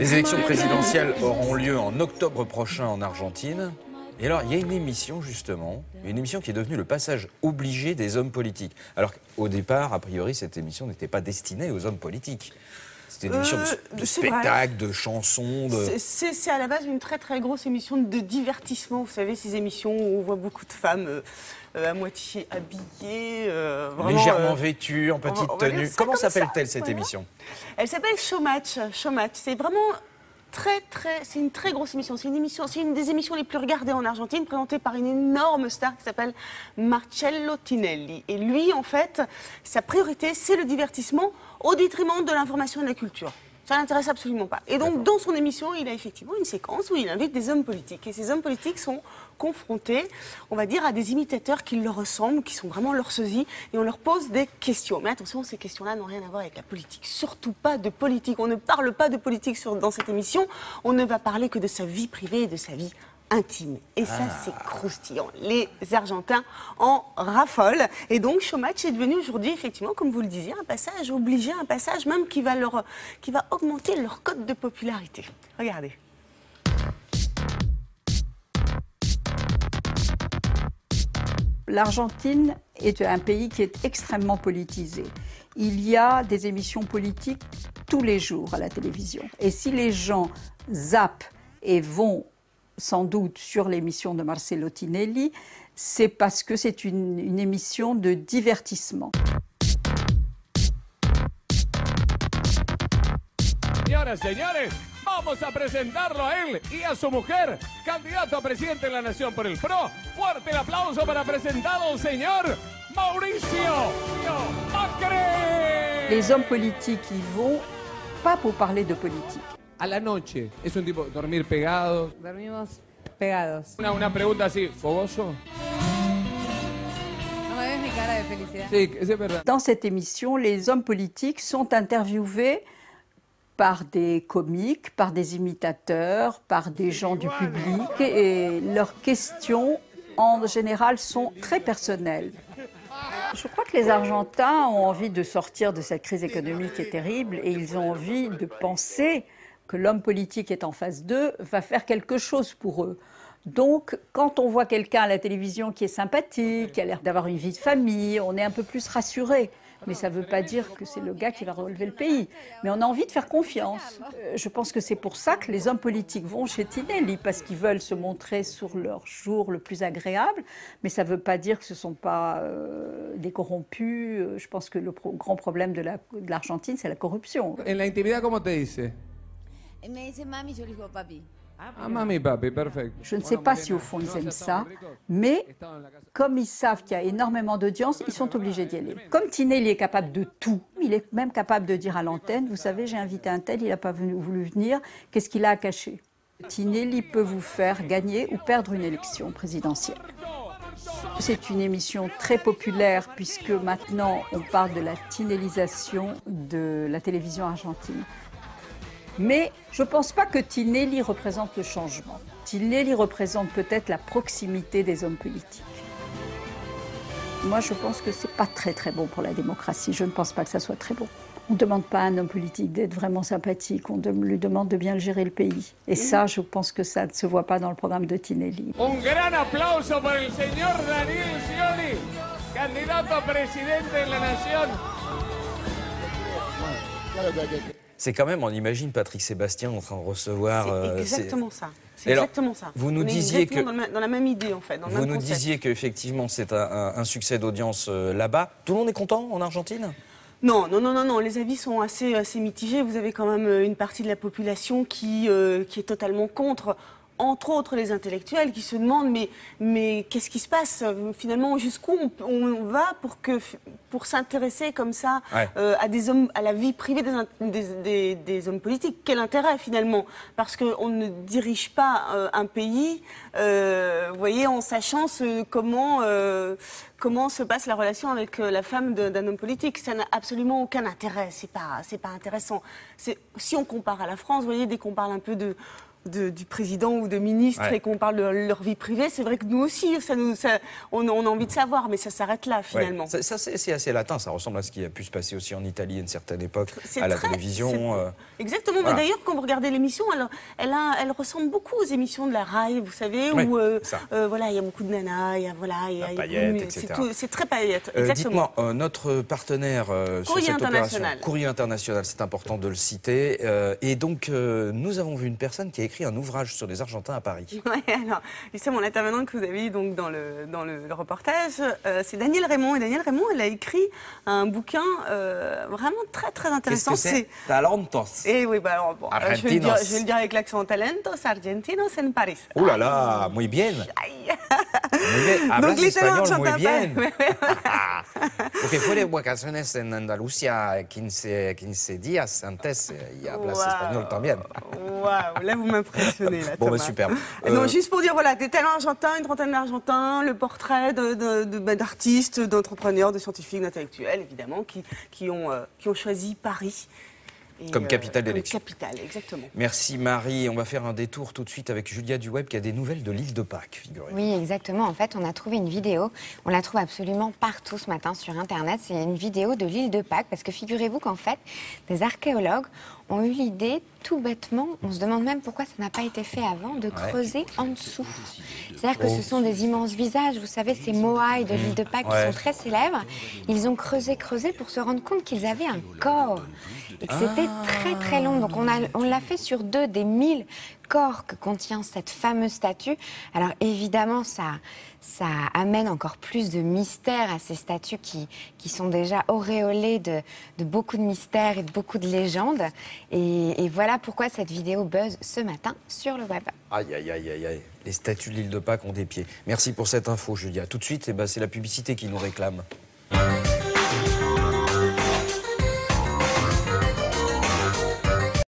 Les élections présidentielles auront lieu en octobre prochain en Argentine. Et alors, il y a une émission, justement, une émission qui est devenue le passage obligé des hommes politiques. Alors qu'au départ, a priori, cette émission n'était pas destinée aux hommes politiques. C'était une émission de spectacle, de chansons. C'est à la base une très très grosse émission de divertissement. Vous savez, ces émissions où on voit beaucoup de femmes à moitié habillées. Légèrement vêtues, en petite tenue. Comment s'appelle-t-elle cette émission? Elle s'appelle Showmatch. Showmatch. C'est vraiment... c'est une très grosse émission. C'est une des émissions les plus regardées en Argentine, présentée par une énorme star qui s'appelle Marcello Tinelli. Et lui, en fait, sa priorité, c'est le divertissement au détriment de l'information et de la culture. Ça l'intéresse absolument pas. Et donc, dans son émission, il a effectivement une séquence où il invite des hommes politiques. Et ces hommes politiques sont confrontés, on va dire, à des imitateurs qui leur ressemblent, qui sont vraiment leurs sosies, et on leur pose des questions. Mais attention, ces questions-là n'ont rien à voir avec la politique. Surtout pas de politique. On ne parle pas de politique dans cette émission. On ne va parler que de sa vie privée et de sa vie intime. Et ça, c'est croustillant. Les Argentins en raffolent. Et donc, Showmatch est devenu aujourd'hui, effectivement, comme vous le disiez, un passage obligé, un passage même qui va augmenter leur cote de popularité. Regardez. L'Argentine est un pays qui est extrêmement politisé. Il y a des émissions politiques tous les jours à la télévision. Et si les gens zappent et vont sans doute sur l'émission de Marcello Tinelli, c'est parce que c'est une émission de divertissement. Señoras, señores, vamos a presentarlo a él y a su mujer, candidato a presidente de la Nación por el PRO. Fuerte el aplauso para presentar al señor Mauricio Macri. Les hommes politiques y vont pas pour parler de politique. A la noche, es un tipo dormir pegados. Dormimos pegados. Una pregunta así, ¿fogoso? ¿No me ves mi cara de felicidad? Sí, es verdad. Dans cette émission, les hommes politiques sont interviewés par des comiques, par des imitateurs, par des gens du public, et leurs questions, en général, sont très personnelles. Je crois que les Argentins ont envie de sortir de cette crise économique qui est terrible, et ils ont envie de penser que l'homme politique qui est en face d'eux va faire quelque chose pour eux. Donc, quand on voit quelqu'un à la télévision qui est sympathique, qui a l'air d'avoir une vie de famille, on est un peu plus rassuré. Mais ça ne veut pas dire que c'est le gars qui va relever le pays. Mais on a envie de faire confiance. Je pense que c'est pour ça que les hommes politiques vont chez Tinelli, parce qu'ils veulent se montrer sur leur jour le plus agréable. Mais ça ne veut pas dire que ce ne sont pas des corrompus. Je pense que le grand problème de l'Argentine, c'est la corruption. En la intimidad, ¿cómo te dice? Me dice mami, yo le digo papi. Ah, mami, papi, perfecto. Je ne sais pas si au fond ils aiment ça, mais comme ils savent qu'il y a énormément d'audience, ils sont obligés d'y aller. Comme Tinelli est capable de tout, il est même capable de dire à l'antenne, vous savez, j'ai invité un tel, il n'a pas voulu venir, qu'est-ce qu'il a à cacher? Tinelli peut vous faire gagner ou perdre une élection présidentielle. C'est une émission très populaire puisque maintenant on parle de la tinellisation de la télévision argentine. Mais je ne pense pas que Tinelli représente le changement. Tinelli représente peut-être la proximité des hommes politiques. Moi, je pense que ce n'est pas très très bon pour la démocratie. Je ne pense pas que ça soit très bon. On ne demande pas à un homme politique d'être vraiment sympathique, on lui demande de bien gérer le pays. Et ça, je pense que ça ne se voit pas dans le programme de Tinelli. Un gran aplauso para el señor Daniel Scioli, candidato a presidente de la Nación. C'est quand même, on imagine Patrick Sébastien en train de recevoir... C'est exactement ça. C'est alors, exactement ça. Vous nous disiez que... Dans la même idée, en fait. Dans le vous même nous concept. disiez qu'effectivement, c'est un succès d'audience là-bas. Tout le monde est content en Argentine? Non, non, non, non, non, les avis sont assez mitigés. Vous avez quand même une partie de la population qui est totalement contre, entre autres les intellectuels, qui se demandent mais qu'est-ce qui se passe finalement, jusqu'où on va pour s'intéresser comme ça à des hommes, à la vie privée des hommes politiques. Quel intérêt finalement? Parce qu'on ne dirige pas un pays, vous voyez, en sachant comment se passe la relation avec la femme d'un homme politique. Ça n'a absolument aucun intérêt, c'est pas intéressant. Si on compare à la France, vous voyez, dès qu'on parle un peu du président ou de ministres et qu'on parle de leur vie privée, c'est vrai que nous aussi, on a envie de savoir, mais ça s'arrête là finalement. Ouais. Ça c'est assez latin, ça ressemble à ce qui a pu se passer aussi en Italie à une certaine époque, à la télévision. Exactement, voilà. D'ailleurs quand vous regardez l'émission, elle ressemble beaucoup aux émissions de la RAI, vous savez, où voilà, il y a beaucoup de nanas, il y a paillettes, etc. C'est très paillettes, exactement. Dites-moi, notre partenaire sur cette opération, Courrier International, c'est important de le citer, et donc nous avons vu une personne qui a écrit un ouvrage sur les Argentins à Paris. Oui, alors, justement, l'intervenant que vous avez eu donc, dans le reportage, c'est Daniel Raymond. Et Daniel Raymond, elle a écrit un bouquin vraiment très, très intéressant. Qu'est-ce que c'est Talentos. Et oui, alors, bon, je vais le dire avec l'accent Talentos Argentinos en Paris. Oh là là, muy bien. Muy bien. Hablas Donc, les talents espagnol muy bien. argentins. Porque fue de vacaciones en Andalucía 15 días antes y hablas espagnol también. Waouh, là vous m'impressionnez. Bon, bah super. Donc juste pour dire, voilà, des talents argentins, une trentaine d'Argentins, le portrait d'artistes, d'entrepreneurs, de scientifiques, d'intellectuels, évidemment, qui ont choisi Paris. Comme capitale d'élection. Comme capitale, exactement. Merci Marie. On va faire un détour tout de suite avec Julia Duweb qui a des nouvelles de l'île de Pâques, figurez-vous. Oui, exactement. En fait, on a trouvé une vidéo. On la trouve absolument partout ce matin sur Internet. C'est une vidéo de l'île de Pâques parce que figurez-vous qu'en fait, des archéologues ont eu l'idée, tout bêtement, on se demande même pourquoi ça n'a pas été fait avant, de creuser en dessous. C'est-à-dire que ce sont des immenses visages, vous savez, ces moaïs de l'île de Pâques qui sont très célèbres. Ils ont creusé pour se rendre compte qu'ils avaient un corps et que c'était très très long. Donc on l'a fait sur 2 des 1000 corps que contient cette fameuse statue. Alors évidemment, ça amène encore plus de mystère à ces statues qui sont déjà auréolées de beaucoup de mystères et de beaucoup de légendes. Et voilà pourquoi cette vidéo buzz ce matin sur le web. Aïe, aïe, aïe, aïe, aïe. Les statues de l'île de Pâques ont des pieds. Merci pour cette info, Julia. Tout de suite, c'est la publicité qui nous réclame.